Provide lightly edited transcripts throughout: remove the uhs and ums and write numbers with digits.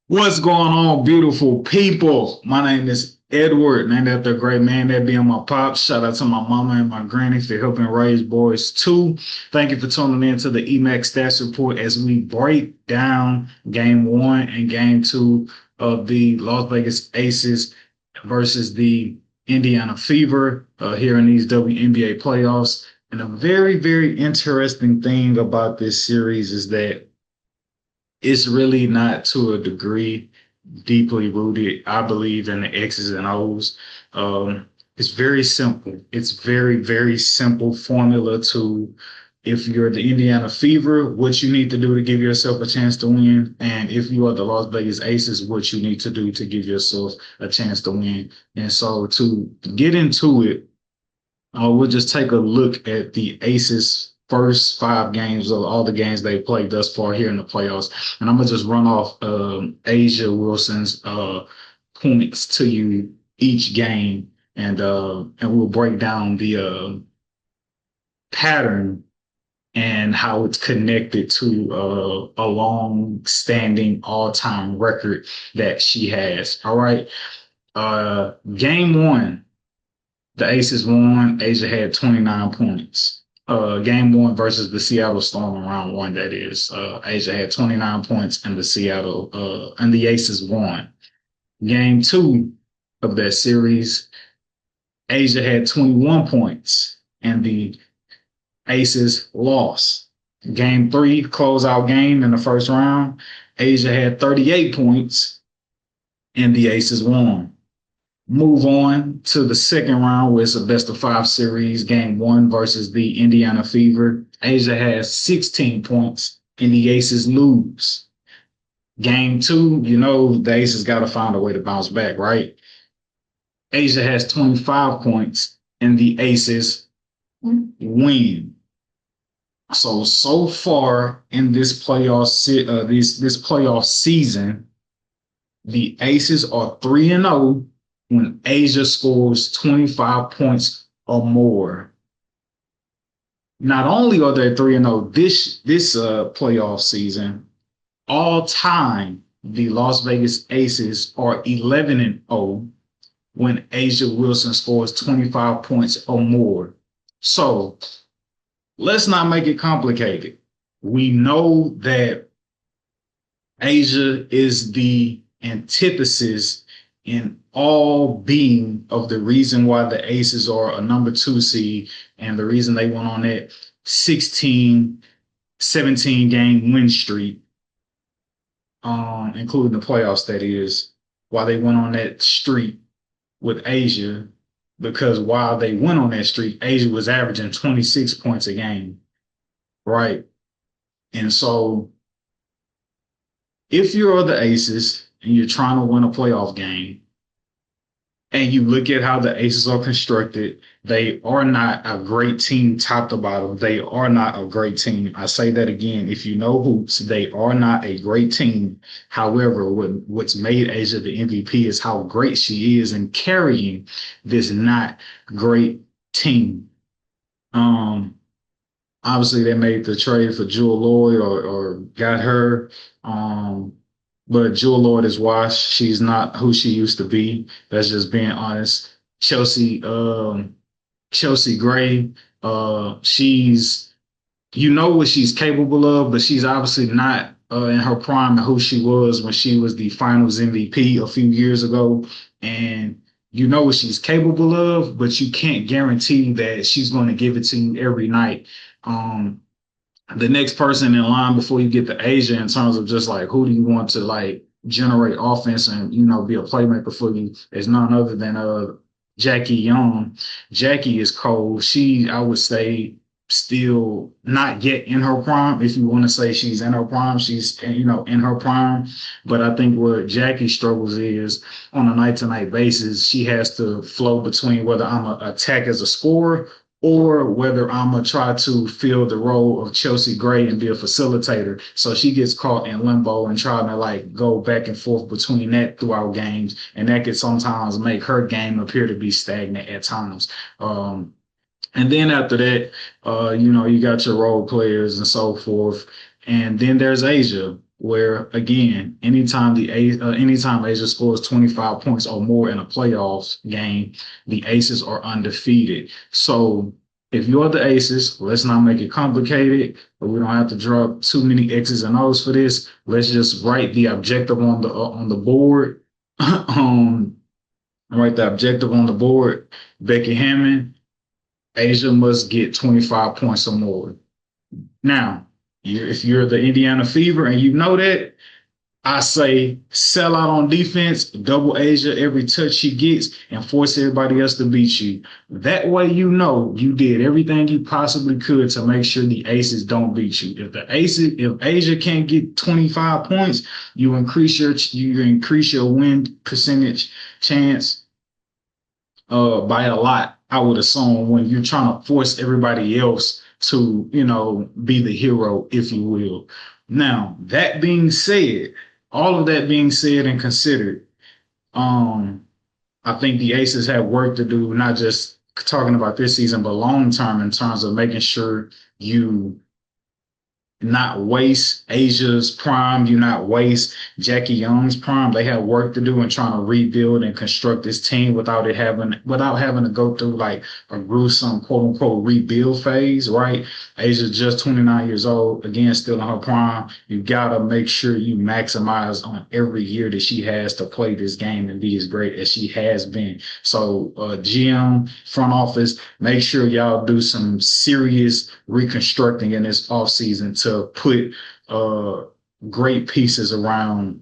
What's going on, beautiful people? My name is Edward, named after a great man, that being my pops. Shout out to my mama and my granny for helping raise boys too. Thank you for tuning in to the Emcstats report as we break down game one and game two of the Las Vegas Aces versus the Indiana Fever here in these WNBA playoffs. And a very, very interesting thing about this series is that it's really not to a degree deeply rooted, I believe, in the X's and O's. It's very simple. It's very, very simple formula to if you're the Indiana Fever, what you need to do to give yourself a chance to win. And if you are the Las Vegas Aces, what you need to do to give yourself a chance to win. And so to get into it, we'll just take a look at the Aces' first five games of all the games they played thus far here in the playoffs, and I'm gonna just run off Asia Wilson's points to you each game, and we'll break down the pattern and how it's connected to a long-standing all-time record that she has. All right, game one. The Aces won. Asia had 29 points. Game one versus the Seattle Storm in round one, that is. Asia had 29 points and the Aces won. Game two of that series, Asia had 21 points and the Aces lost. Game three, closeout game in the first round, Asia had 38 points and the Aces won. Move on to the second round, where it's a best of five series. Game one versus the Indiana Fever. Asia has 16 points and the Aces lose. Game two, the Aces got to find a way to bounce back, right? Asia has 25 points and the Aces win. So far in this playoff season, the Aces are 3-0 when Asia scores 25 points or more. Not only are they 3-0 this playoff season, all time the Las Vegas Aces are 11-0 when Asia Wilson scores 25 points or more. So let's not make it complicated. We know that Asia is the antithesis in all being of the reason why the Aces are a number two seed and the reason they went on that 16, 17 game win streak, including the playoffs, that is, why they went on that streak with Asia, because while they went on that streak, Asia was averaging 26 points a game, right? And so if you're the Aces and you're trying to win a playoff game, and you look at how the Aces are constructed, they are not a great team top to bottom. They are not a great team. I say that again. If you know hoops, they are not a great team. However, what's made Asia the MVP is how great she is in carrying this not great team. Obviously, they made the trade for Jewel Lloyd or got her. But Jewel Lloyd is washed. She's not who she used to be. That's just being honest. Chelsea Gray, she's what she's capable of, but she's obviously not in her prime and who she was when she was the Finals MVP a few years ago. And you know what she's capable of, but you can't guarantee that she's going to give it to you every night. Um, the next person in line before you get to Asia in terms of just like who do you want to like generate offense and be a playmaker for you is none other than Jackie Young. Jackie is cold. She, I would say, still not yet in her prime. If you want to say she's in her prime, she's in her prime. But I think what Jackie struggles is on a night to night basis, she has to flow between whether I'm gonna attack as a scorer or whether I'm gonna try to fill the role of Chelsea Gray and be a facilitator. So she gets caught in limbo and trying to like go back and forth between that throughout games, and that could sometimes make her game appear to be stagnant at times. And then after that, you got your role players and so forth. And then there's Asia. where again, anytime Asia scores 25 points or more in a playoffs game, the Aces are undefeated. So if you're the Aces, let's not make it complicated, but we don't have to drop too many X's and O's for this. Let's just write the objective on the board. Write the objective on the board. Becky Hammond, Asia must get 25 points or more. Now, if you're the Indiana Fever and you know that, I say sell out on defense, double Asia every touch she gets, and force everybody else to beat you. That way, you know you did everything you possibly could to make sure the Aces don't beat you. If Asia can't get 25 points, you increase your win percentage chance by a lot. I would assume when you're trying to force everybody else to, be the hero, if you will. Now, that being said, all of that being said and considered, I think the Aces have work to do, not just talking about this season, but long term in terms of making sure you not waste Asia's prime, you not waste Jackie Young's prime. They have work to do in trying to rebuild and construct this team without having to go through like a gruesome quote unquote rebuild phase, right? Asia's just 29 years old, again, still in her prime. You gotta make sure you maximize on every year that she has to play this game and be as great as she has been. So GM, front office, make sure y'all do some serious reconstructing in this offseason to put great pieces around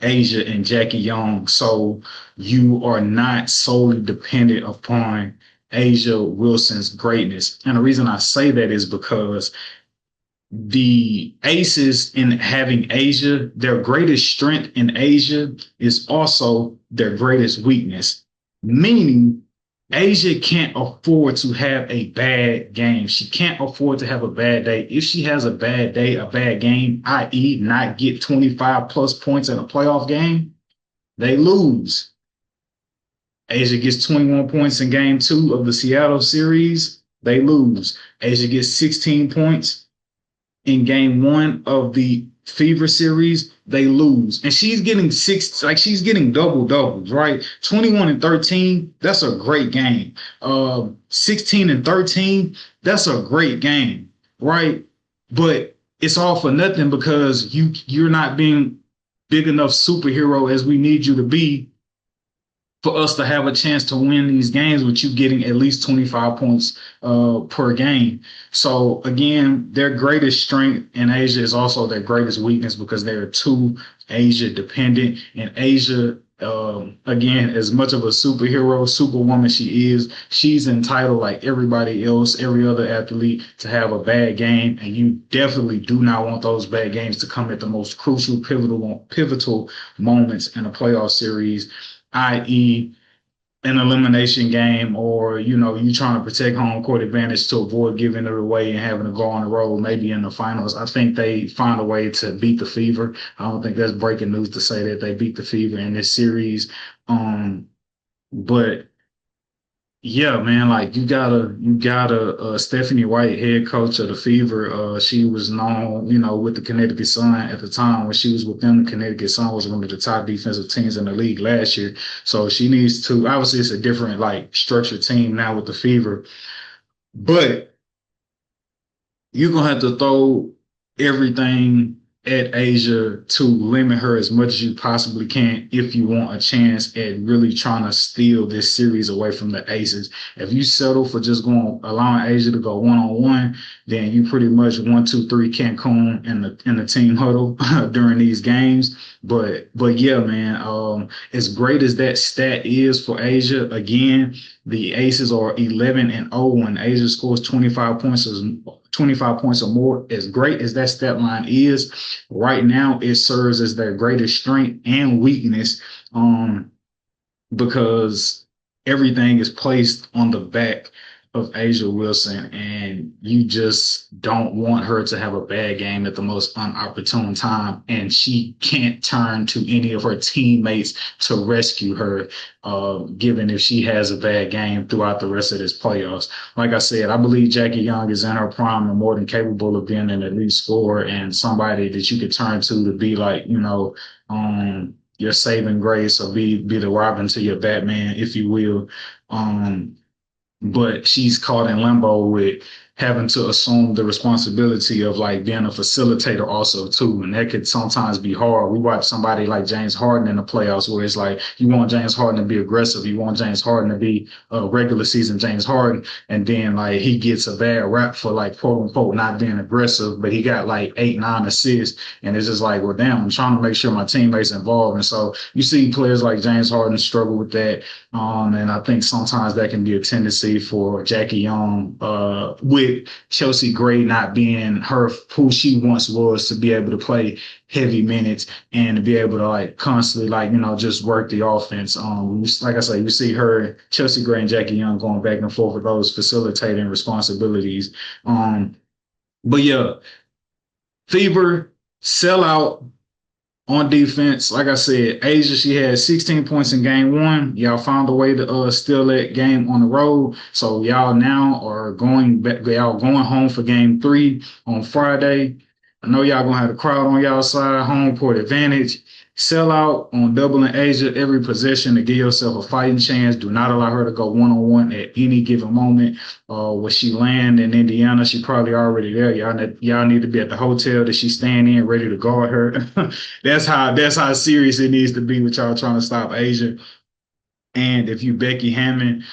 Asia and Jackie Young so you are not solely dependent upon Asia Wilson's greatness. And the reason I say that is because the Aces in having Asia, their greatest strength in Asia is also their greatest weakness, meaning Asia can't afford to have a bad game. She can't afford to have a bad day. If she has a bad day, a bad game, i.e., not get 25 plus points in a playoff game, they lose. Asia gets 21 points in game 2 of the Seattle series, they lose. Asia gets 16 points in game 1 of the Fever series, they lose. And she's getting she's getting double doubles, right? 21 and 13, that's a great game. 16 and 13, that's a great game, right? But it's all for nothing because you're not being big enough superhero as we need you to be for us to have a chance to win these games with you getting at least 25 points per game. So again, their greatest strength in Asia is also their greatest weakness because they're too Asia dependent. And Asia, again, as much of a superwoman she is, she's entitled like everybody else, every other athlete to have a bad game. And you definitely do not want those bad games to come at the most crucial, pivotal moments in a playoff series, i.e., an elimination game, or you trying to protect home court advantage to avoid giving it away and having to go on the road maybe in the finals. I think they find a way to beat the Fever. I don't think that's breaking news to say that they beat the Fever in this series. But yeah, man, like you gotta Stephanie White, head coach of the Fever. She was known, with the Connecticut Sun at the time when she was with them. The Connecticut Sun was one of the top defensive teams in the league last year. So she needs to, obviously it's a different like structured team now with the Fever, but you're gonna have to throw everything at Asia to limit her as much as you possibly can if you want a chance at really trying to steal this series away from the Aces. If you settle for just allowing Asia to go one-on-one, then you pretty much 1-2-3 Cancun in the team huddle during these games. But yeah, man, as great as that stat is for Asia, again, the Aces are 11-0 when Asia scores 25 points or more. As great as that stat line is, right now it serves as their greatest strength and weakness, because everything is placed on the back of Asia Wilson, and you just don't want her to have a bad game at the most unopportune time, and she can't turn to any of her teammates to rescue her, given if she has a bad game throughout the rest of this playoffs. Like I said, I believe Jackie Young is in her prime and more than capable of being an elite scorer and somebody that you could turn to be like, your saving grace or be the Robin to your Batman, if you will. Um, but she's caught in limbo with having to assume the responsibility of like being a facilitator also too, and that could sometimes be hard. We watch somebody like James Harden in the playoffs where it's like you want James Harden to be aggressive, you want James Harden to be a regular season James Harden, and then like he gets a bad rap for like quote unquote not being aggressive, but he got like 8, 9 assists, and it's just like, well, damn, I'm trying to make sure my teammates involved, and so you see players like James Harden struggle with that. And I think sometimes that can be a tendency for Jackie Young, with Chelsea Gray not being her who she once was, to be able to play heavy minutes and to be able to like constantly like just work the offense. Like I say, you see her, Chelsea Gray and Jackie Young going back and forth with those facilitating responsibilities. But yeah, Fever sell out on defense. Like I said, Asia, she had 16 points in game one. Y'all found a way to steal that game on the road. So y'all now are going back, y'all going home for game three on Friday. I know y'all gonna have the crowd on y'all side, home court advantage. Sell out on doubling Asia every possession to give yourself a fighting chance. Do not allow her to go one-on-one at any given moment. When she land in Indiana, she probably already there. Y'all need to be at the hotel that she's staying in, ready to guard her. That's how serious it needs to be with y'all trying to stop Asia. And if you Becky Hammond,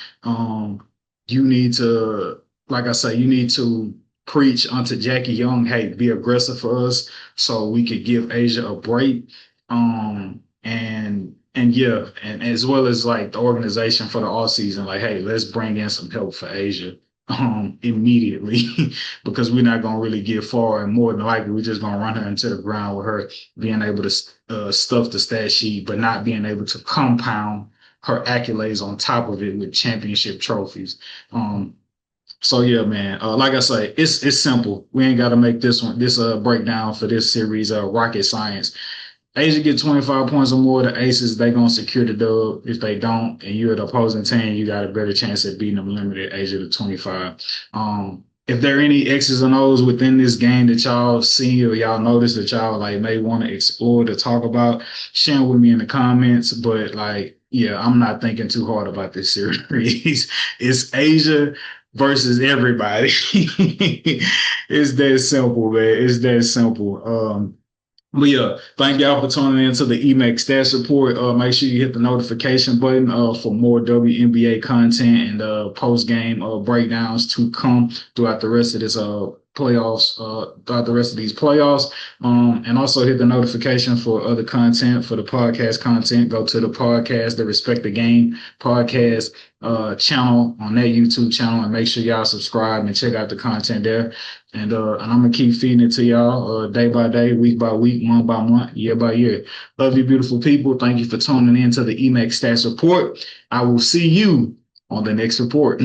you need to, like I say, you need to preach unto Jackie Young, hey, be aggressive for us so we could give Asia a break. And yeah, and as well as like the organization for the all season, like, hey, let's bring in some help for Asia immediately because we're not gonna really get far, and more than likely we're just gonna run her into the ground with her being able to stuff the stat sheet, but not being able to compound her accolades on top of it with championship trophies. So yeah, man. Like I say, it's simple. We ain't got to make this breakdown for this series rocket science. Asia get 25 points or more. The Aces, they going to secure the dub. If they don't, and you're the opposing team, you got a better chance at beating them limited Asia to 25. If there are any X's and O's within this game that y'all see or y'all notice that y'all like may want to explore to talk about, share with me in the comments. But like, yeah, I'm not thinking too hard about this series. It's Asia versus everybody. It's that simple, man. It's that simple. But yeah, thank y'all for tuning in to the Emcstats report. Make sure you hit the notification button for more WNBA content and post game breakdowns to come throughout the rest of this playoffs, throughout the rest of these playoffs. And also hit the notification for other content, for the podcast content. Go to the podcast, the Respect the Game podcast channel on that YouTube channel, and make sure y'all subscribe and check out the content there. And I'm gonna keep feeding it to y'all day by day, week by week, month by month, year by year. Love you, beautiful people. Thank you for tuning in to the Emcstats report. I will see you on the next report.